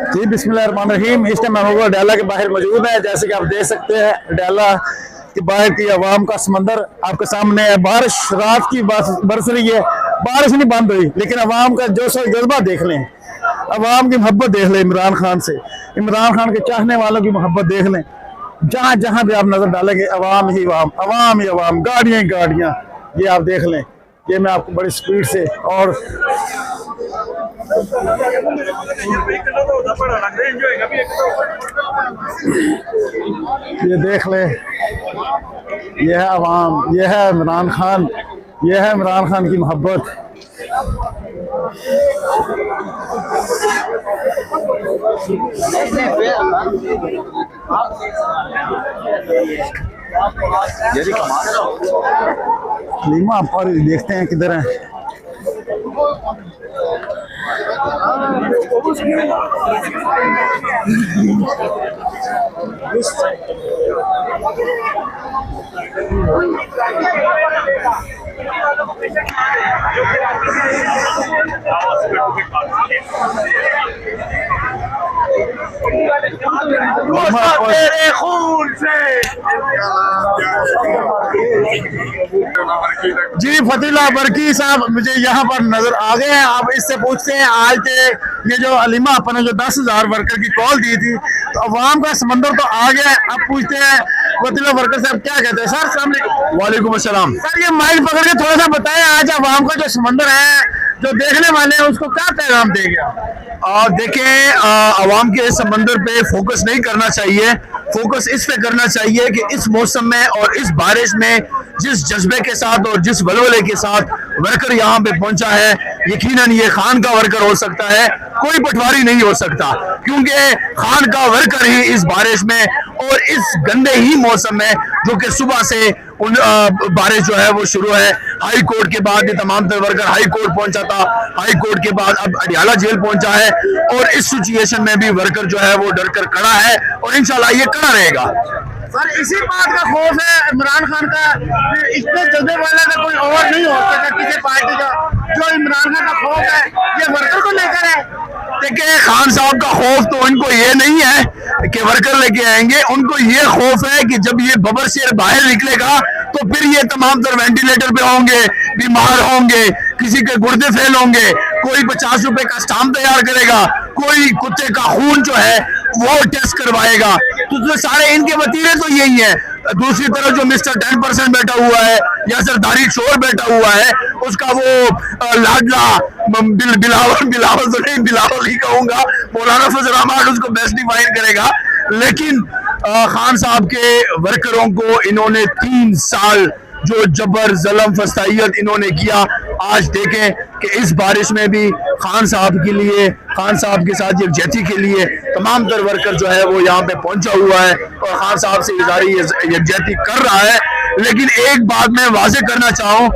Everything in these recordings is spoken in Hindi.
जी बिस्मिल्लाहिर्रहमानिर्रहीम। इस टाइम हम डाला के बाहर मौजूद है। जैसे कि आप देख सकते हैं डाला के बाहर की आवाम का समंदर आपके सामने है। बारिश रात की बरस रही है, बारिश नहीं बंद हुई, लेकिन आवाम का जोश और जज्बा देख लें, आवाम की मोहब्बत देख लें। इमरान खान से, इमरान खान के चाहने वालों की मोहब्बत देख लें। जहाँ जहाँ भी आप नजर डालेंगे आवाम ही आवाम, आवाम ही आवाम, गाड़ियाँ ही गाड़ियाँ। ये आप देख लें। ये मैं आपको बड़ी स्पीड से और ये देख ले, ये है अवाम, ये है इमरान खान, ये है इमरान खान की मोहब्बत। लीमा पर देखते हैं किधर है। तेरे खून से जी फतीला बरकी साहब मुझे यहाँ पर नजर आ गए हैं। आप इससे पूछते हैं आज के ये जो अलीमा अपन ने जो 10,000 वर्कर की कॉल दी थी, तो अवाम का समंदर तो आ गया है। अब पूछते हैं फतीला वर्कर साहब क्या कहते हैं। सर अस्सलाम वालेकुम। वालेकुम अस्सलाम। सर ये माइक पकड़ के थोड़ा सा बताएं, आज अवाम का जो समंदर है, जो देखने वाले हैं उसको क्या पैगाम देंगे? देखें, आवाम के समंदर पे फोकस नहीं करना चाहिए। फोकस इस पे करना चाहिए कि इस मौसम में और इस बारिश में जिस जज्बे के साथ और जिस वलवले के साथ वर्कर यहाँ पे पहुंचा है, यकीनन ये खान का वर्कर हो सकता है, कोई पटवारी नहीं हो सकता, क्योंकि खान का वर्कर ही इस बारिश में और इस गंदे ही मौसम में, जो कि सुबह से बारिश जो है वो शुरू है। हाई कोर्ट के बाद ये तमाम तर वर्कर हाई कोर्ट पहुंचा था, हाई कोर्ट के बाद अब अडियाला जेल पहुंचा है, और इस सिचुएशन में भी वर्कर जो है वो डर कर खड़ा है और इंशाल्लाह ये खड़ा रहेगा। सर इसी बात का खौफ है इमरान खान का, इतने जल्दे वाला का कोई और नहीं हो सकता किसी पार्टी का, जो इमरान खान का खौफ है ये वर्कर को लेकर है। देखिए, खान साहब का खौफ तो इनको ये नहीं है कि वर्कर लेके आएंगे, उनको ये खौफ है कि जब ये बबर शेर बाहर निकलेगा तो फिर ये तमाम तर वेंटिलेटर पे होंगे, बीमार होंगे, किसी के गुर्दे फेल होंगे, कोई 50 रुपए का स्टाम्प तैयार करेगा, कोई कुत्ते का खून जो है वो टेस्ट करवाएगा। तो सारे इनके वतीरे तो यही है। दूसरी तरफ जो मिस्टर 10% बैठा हुआ है या सरदारी चोर बैठा हुआ है, उसका वो लाडला बिलावल तो नहीं, बिलावल ही कहूंगा, मौलाना फजल रहमान उसको बेस्ट डिफाइन करेगा। लेकिन खान साहब के वर्करों को इन्होंने 3 साल जो जबर जलम फसाइयत इन्होंने किया, आज देखें कि इस बारिश में भी खान साहब के लिए, खान साहब के साथ यकजहती के लिए तमाम तर वर्कर जो है वो यहाँ पे पहुंचा हुआ है और खान साहब से इज़हारी यकजहती कर रहा है। लेकिन एक बात मैं वाज़ेह करना चाहूँ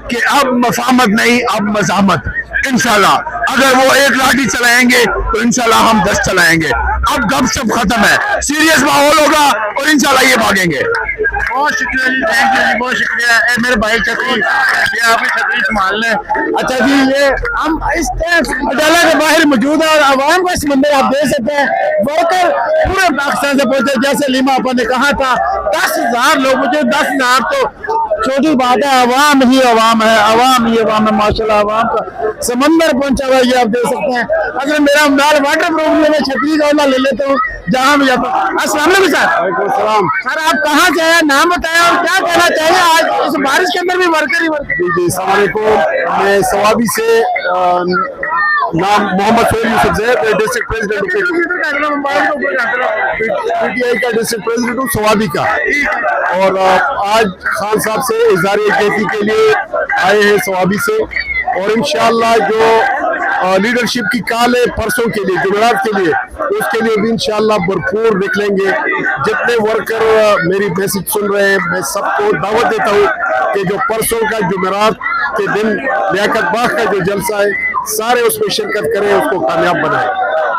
कि अब मफाहमत नहीं, अब मज़ामत। इंशाल्लाह अगर वो एक लाठी चलाएंगे तो इंशाल्लाह हम 10 चलाएंगे। अब गपशप खत्म है, सीरियस माहौल होगा और इंशाल्लाह ये भागेंगे। बहुत शुक्रिया जी, थैंक यू जी, बहुत शुक्रिया। मेरे भाई छतरी, ये आप छतरी संभाल लें। अच्छा जी, ये हम इस अडाला के बाहर मौजूद है और आवाम का समंदर आप देख सकते हैं। वर्कर पूरे पाकिस्तान से पहुंचे, जैसे लीमा अपन ने कहा था 10,000 लोग मुझे, 10,000 तो छोटी बात है, आवाम ही आवाम है, आवाम ही आवाम है। माशाल्लाह आवाम का समंदर पहुंचा हुआ, ये आप देख सकते हैं। अगर मेरा माल वाटर प्रूफ नहीं है, मैं छतरी का ले लेता हूँ जहाँ भी जाता हूँ। अस्सलाम वालेकुम सर। सर आप कहाँ से आए, नाम बताएं और क्या कहना चाहिए आज इस बारिश के अंदर भी वर्कर ही वर्कर। जी अस्सलाम वालेकुम, मैं सवाबी से, नाम मोहम्मद सोहेल यूसुफ है, डिस्ट्रिक्ट प्रेसिडेंट पीटीआई का डिस्ट्रिक्ट प्रेसिडेंट हूँ सवाबी का। और आज खान साहब से इज़हार यकजहती के लिए आए हैं सवाबी से, और इंशाअल्लाह जो लीडरशिप की काल है परसों के लिए, जुमेरात के लिए, उसके लिए भी इंशाअल्लाह भरपूर निकलेंगे। जितने वर्कर मेरी मैसेज सुन रहे हैं, मैं सबको दावत देता हूँ कि जो परसों का जुमेरात के दिन लियाकत बाग का जो जलसा है, सारे उसमें शिरकत करें, उसको कामयाब बनाएं।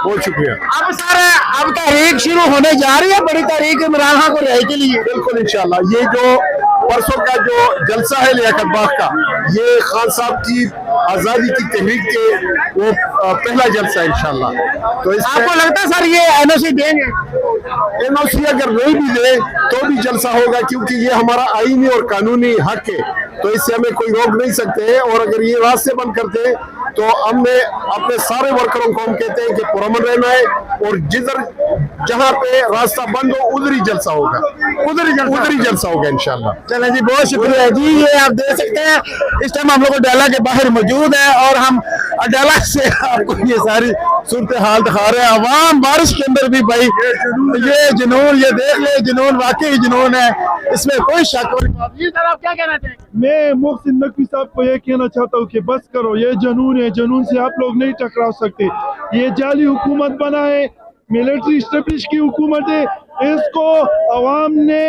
बहुत शुक्रिया। अब सर अब तारीख शुरू होने जा रही है, बड़ी तारीख इमरान खान को रिहाई के लिए। बिल्कुल इंशाल्लाह, ये जो परसों का जो जलसा है लियाकत बाग का, ये खान साहब की आजादी की तहरीक के वो पहला जलसा है इंशाल्लाह। तो आपको लगता है सर ये एनओसी देंगे? एनओसी अगर नहीं भी दे तो भी जलसा होगा, क्योंकि ये हमारा आईनी और कानूनी हक है, तो इससे हमें कोई रोक नहीं सकते हैं। और अगर ये रास्ते बंद करते हैं तो हमने अपने सारे वर्करों को हम कहते हैं कि पुरअमन रहना है, और जिधर जहां पे रास्ता बंद हो उधर ही जलसा होगा, उधर ही जलसा होगा इंशाल्लाह। चलें जी, बहुत शुक्रिया जी। ये आप देख सकते हैं इस टाइम हम लोग अडाला के बाहर मौजूद है और हम अडाला से आपको ये सारी सूरत हाल दिखा रहे हैं। अवाम बारिश के अंदर भी भाई ये जुनून, ये देख ले जुनून, वाकई जुनून है, इसमें कोई शक नहीं। जी सर, आप क्या कहना चाहेंगे? मैं मोहसिन नकवी साहब को ये कहना चाहता हूँ कि बस करो, ये जुनून है, जुनून से आप लोग नहीं टकरा सकते। ये जाली हुकूमत बना है, मिलिट्री स्टेब्लिश की हुकूमत है, इसको अवाम ने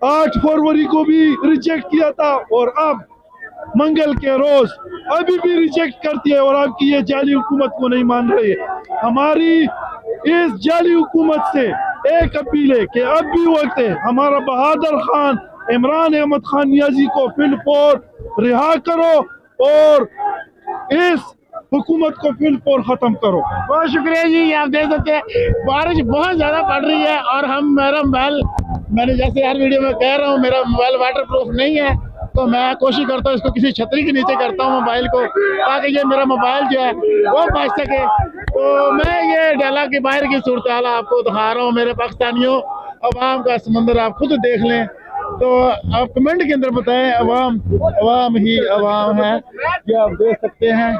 8 फरवरी को भी रिजेक्ट किया था और अब मंगल के रोज अभी भी रिजेक्ट करती है और आपकी ये जाली हुकूमत को नहीं मान रही है। हमारी इस जाली हुकूमत से एक अपील है कि अब भी वक्त है, हमारा बहादुर खान इमरान अहमद खान नियाजी को फिलफौर रिहा करो और इस हुकूमत को फिलफौर खत्म करो। बहुत शुक्रिया जी। ये आप देख सकते हैं बारिश बहुत ज्यादा पड़ रही है और मेरा मोबाइल, मैंने जैसे हर वीडियो में कह रहा हूँ, मेरा मोबाइल वाटर प्रूफ नहीं है, तो मैं कोशिश करता हूँ इसको किसी छतरी के नीचे करता हूँ मोबाइल को, ताकि ये मेरा मोबाइल जो है वो बच सके। तो मैं ये अडाला के बाहर की सूरत हाल आपको दिखा रहा हूँ मेरे पाकिस्तानियों। अवाम का समंदर आप खुद देख लें, तो आप कमेंट के अंदर बताएं, अवाम ही अवाम है, ये आप देख सकते हैं।